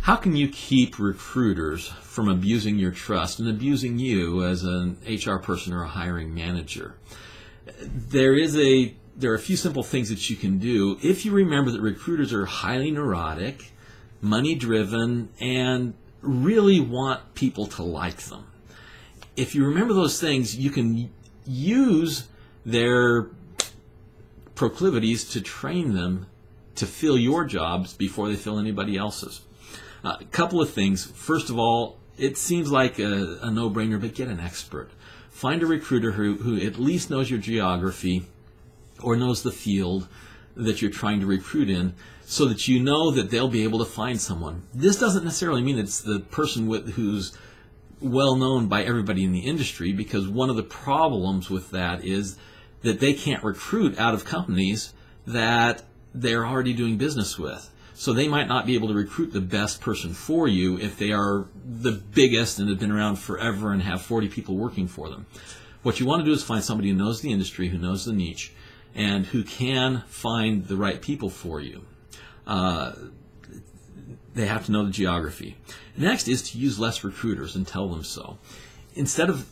How can you keep recruiters from abusing your trust and abusing you as an HR person or a hiring manager? There are a few simple things that you can do if you remember that recruiters are highly neurotic, money-driven, and really want people to like them. If you remember those things, you can use their proclivities to train them to fill your jobs before they fill anybody else's. A couple of things. First of all, it seems like a no-brainer, but get an expert. Find a recruiter who at least knows your geography or knows the field that you're trying to recruit in, so that you know that they'll be able to find someone. This doesn't necessarily mean it's the person who's well known by everybody in the industry, because one of the problems with that is that they can't recruit out of companies that they're already doing business with. So they might not be able to recruit the best person for you if they are the biggest and have been around forever and have 40 people working for them. What you want to do is find somebody who knows the industry, who knows the niche, and who can find the right people for you. They have to know the geography. Next is to use less recruiters and tell them so. Instead of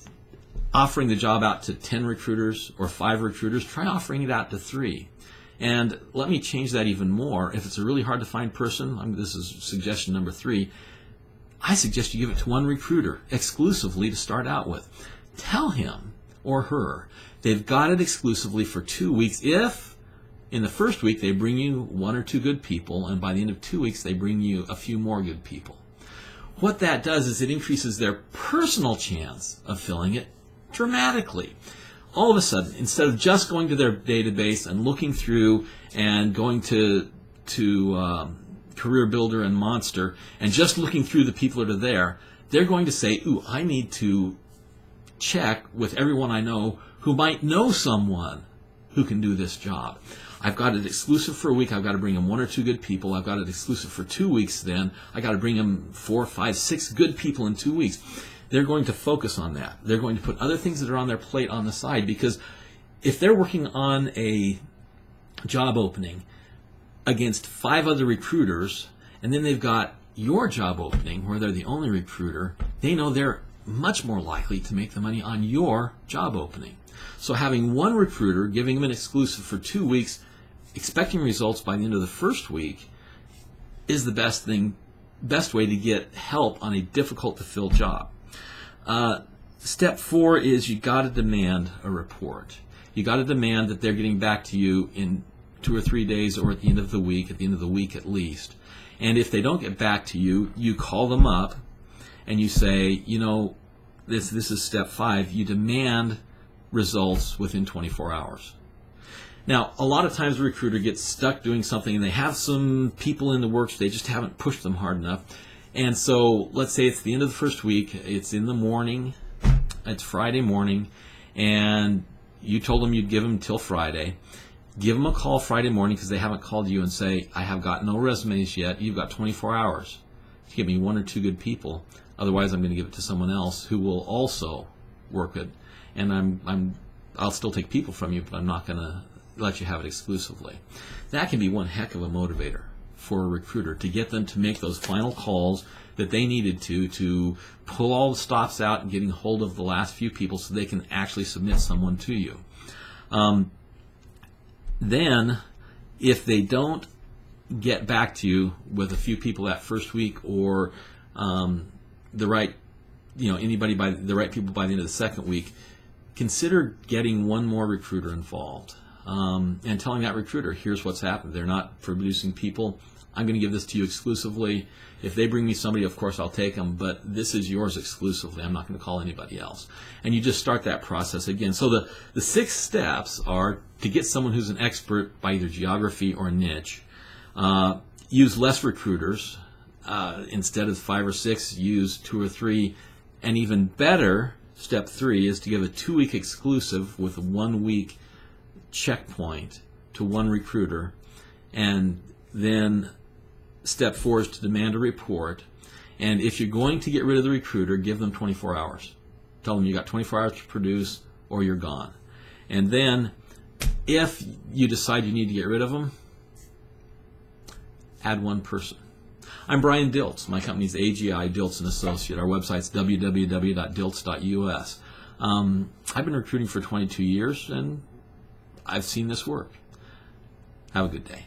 offering the job out to 10 recruiters or 5 recruiters, try offering it out to 3. And let me change that even more. If it's a really hard to find person, this is suggestion number 3, I suggest you give it to one recruiter exclusively to start out with. Tell him or her they've got it exclusively for 2 weeks if in the first week they bring you 1 or 2 good people, and by the end of 2 weeks they bring you a few more good people. What that does is it increases their personal chance of filling it dramatically. All of a sudden, instead of just going to their database and looking through and going to Career Builder and Monster and just looking through the people that are there, they're going to say, ooh, I need to check with everyone I know who might know someone who can do this job. I've got it exclusive for a week. I've got to bring them 1 or 2 good people. I've got it exclusive for 2 weeks then. I've got to bring them 4, 5, 6 good people in 2 weeks. They're going to focus on that. They're going to put other things that are on their plate on the side, because if they're working on a job opening against 5 other recruiters, and then they've got your job opening where they're the only recruiter, they know they're much more likely to make the money on your job opening. So having one recruiter, giving them an exclusive for 2 weeks, expecting results by the end of the first week, is the best way to get help on a difficult to fill job. Step 4 is you got to demand a report. You got to demand that they're getting back to you in 2 or 3 days, or at the end of the week at least. And if they don't get back to you, you call them up and you say, this is step 5. You demand results within 24 hours. Now, a lot of times a recruiter gets stuck doing something and they have some people in the works, they just haven't pushed them hard enough. And so let's say it's the end of the first week, it's in the morning, it's Friday morning, and you told them you'd give them until Friday. Give them a call Friday morning because they haven't called you and say, I have got no resumes yet, you've got 24 hours to give me 1 or 2 good people. Otherwise I'm going to give it to someone else who will also work it. And I'll still take people from you, but I'm not going to let you have it exclusively. That can be one heck of a motivator for a recruiter, to get them to make those final calls that they needed to pull all the stops out and getting hold of the last few people so they can actually submit someone to you. Then, if they don't get back to you with a few people that first week, or the right people by the end of the second week, consider getting one more recruiter involved. And telling that recruiter, here's what's happened. They're not producing people. I'm going to give this to you exclusively. If they bring me somebody, of course I'll take them, but this is yours exclusively. I'm not going to call anybody else. And you just start that process again. So the 6 steps are to get someone who's an expert by either geography or niche. Use less recruiters. Instead of 5 or 6, use 2 or 3. And even better, step 3 is to give a 2-week exclusive with a 1-week checkpoint to one recruiter. And then step 4 is to demand a report. And if you're going to get rid of the recruiter, give them 24 hours. Tell them you got 24 hours to produce or you're gone. And then if you decide you need to get rid of them, add one person. I'm Brian Diltz. My company is AGI Diltz & Associate. Our website's www.diltz.us. I've been recruiting for 22 years, and I've seen this work. Have a good day.